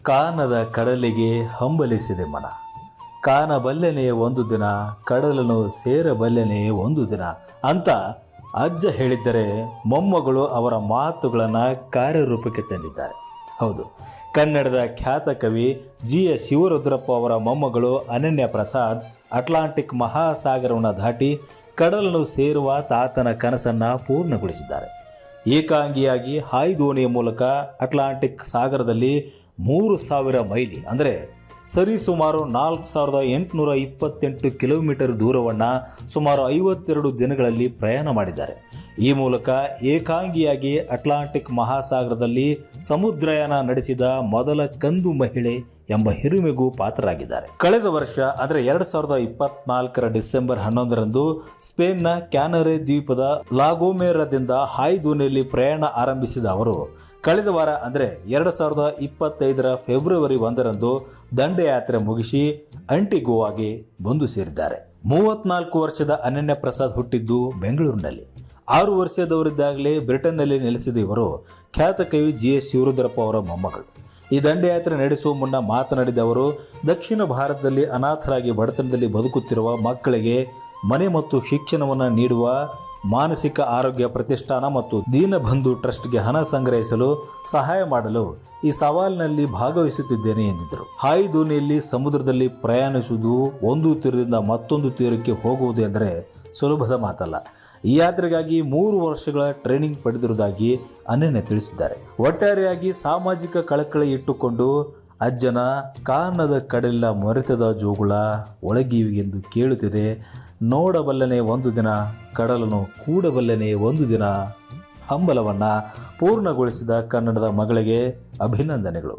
ಕಾನದ ಕಡಲಿಗೆ ಹಂಬಲಿಸಿದೆ ಮನ, ಕಾನಬಲ್ಲೆನೆ ಒಂದು ದಿನ, ಕಡಲನ್ನು ಸೇರಬಲ್ಲೆನೆ ಒಂದು ದಿನ ಅಂತ ಅಜ್ಜ ಹೇಳಿದ್ದರೆ ಮೊಮ್ಮಗಳು ಅವರ ಮಾತುಗಳನ್ನು ಕಾರ್ಯರೂಪಕ್ಕೆ ತಂದಿದ್ದಾರೆ. ಹೌದು, ಕನ್ನಡದ ಖ್ಯಾತ ಕವಿ GS ಶಿವರುದ್ರಪ್ಪ ಅವರ ಮೊಮ್ಮಗಳು ಅನನ್ಯ ಪ್ರಸಾದ್ ಅಟ್ಲಾಂಟಿಕ್ ಮಹಾಸಾಗರವನ್ನು ದಾಟಿ ಕಡಲನ್ನು ಸೇರುವ ತಾತನ ಕನಸನ್ನು ಪೂರ್ಣಗೊಳಿಸಿದ್ದಾರೆ. ಏಕಾಂಗಿಯಾಗಿ ಹಾಯ್ದೋಣಿಯ ಮೂಲಕ ಅಟ್ಲಾಂಟಿಕ್ ಸಾಗರದಲ್ಲಿ 3000 ಮೈಲಿ ಅಂದರೆ ಸರಿಸುಮಾರು 4828 ಕಿಲೋಮೀಟರ್ ದೂರವನ್ನು ಸುಮಾರು 52 ದಿನಗಳಲ್ಲಿ ಪ್ರಯಾಣ ಮಾಡಿದ್ದಾರೆ. ಈ ಮೂಲಕ ಏಕಾಂಗಿಯಾಗಿ ಅಟ್ಲಾಂಟಿಕ್ ಮಹಾಸಾಗರದಲ್ಲಿ ಸಮುದ್ರಯಾನ ನಡೆಸಿದ ಮೊದಲ ಕಂದು ಮಹಿಳೆ ಎಂಬ ಹಿರಿಮೆಗೂ ಪಾತ್ರರಾಗಿದ್ದಾರೆ. ಕಳೆದ ವರ್ಷ ಅಂದರೆ 2024 ಡಿಸೆಂಬರ್ 11ರಂದು ಸ್ಪೇನ್ನ ಕ್ಯಾನರೆ ದ್ವೀಪದ ಲಾಗೋಮೇರದಿಂದ ಹಾಯ್ದೋಣಿಯಲ್ಲಿ ಪ್ರಯಾಣ ಆರಂಭಿಸಿದ ಅವರು ಕಳೆದ ವಾರ ಅಂದರೆ 2025 ಫೆಬ್ರವರಿ 1ರಂದು ದಂಡಯಾತ್ರೆ ಮುಗಿಸಿ ಆಂಟಿಗುವಾಗೆ ಬಂದು ಸೇರಿದ್ದಾರೆ. 34 ವರ್ಷದ ಅನನ್ಯ ಪ್ರಸಾದ್ ಹುಟ್ಟಿದ್ದು ಬೆಂಗಳೂರಿನಲ್ಲಿ. 6 ವರ್ಷದವರಿದ್ದಾಗಲೇ ಬ್ರಿಟನ್ನಲ್ಲಿ ನೆಲೆಸಿದ ಇವರು ಖ್ಯಾತ ಕವಿ GS ಶಿವರುದ್ರಪ್ಪ ಅವರ ಮೊಮ್ಮಗಳು. ಈ ದಂಡಯಾತ್ರೆ ನಡೆಸುವ ಮುನ್ನ ಮಾತನಾಡಿದ ಅವರು, ದಕ್ಷಿಣ ಭಾರತದಲ್ಲಿ ಅನಾಥರಾಗಿ ಬಡತನದಲ್ಲಿ ಬದುಕುತ್ತಿರುವ ಮಕ್ಕಳಿಗೆ ಮನೆ ಮತ್ತು ಶಿಕ್ಷಣವನ್ನು ನೀಡುವ ಮಾನಸಿಕ ಆರೋಗ್ಯ ಪ್ರತಿಷ್ಠಾನ ಮತ್ತು ದೀನಬಂಧು ಟ್ರಸ್ಟ್ಗೆ ಹಣ ಸಂಗ್ರಹಿಸಲು ಸಹಾಯ ಮಾಡಲು ಈ ಸವಾಲಿನಲ್ಲಿ ಭಾಗವಹಿಸುತ್ತಿದ್ದೇನೆ ಎಂದಿದ್ದರು. ಹಾಯ್ದೋಣಿಯಲ್ಲಿ ಸಮುದ್ರದಲ್ಲಿ ಪ್ರಯಾಣಿಸುವುದು ಒಂದು ತೀರದಿಂದ ಮತ್ತೊಂದು ತೀರಕ್ಕೆ ಹೋಗುವುದು ಎಂದರೆ ಸುಲಭದ ಮಾತಲ್ಲ. ಈ ಯಾತ್ರೆಗಾಗಿ 3 ವರ್ಷಗಳ ಟ್ರೈನಿಂಗ್ ಪಡೆದಿರುವುದಾಗಿ ಅನನ್ಯ ತಿಳಿಸಿದ್ದಾರೆ. ಒಟ್ಟಾರೆಯಾಗಿ ಸಾಮಾಜಿಕ ಕಳಕಳಿ ಇಟ್ಟುಕೊಂಡು ಅಜ್ಜನ ಕಾನದ ಕಡಲಿನ ಮೊರೆತದ ಜೋಗುಳ ಒಳಗಿವಿಗೆಂದು ಕೇಳುತ್ತಿದೆ. ನೋಡಬಲ್ಲನೆ ಒಂದು ದಿನ, ಕಡಲನ್ನು ಕೂಡಬಲ್ಲನೆ ಒಂದು ದಿನ ಹಂಬಲವನ್ನು ಪೂರ್ಣಗೊಳಿಸಿದ ಕನ್ನಡದ ಮಗಳಿಗೆ ಅಭಿನಂದನೆಗಳು.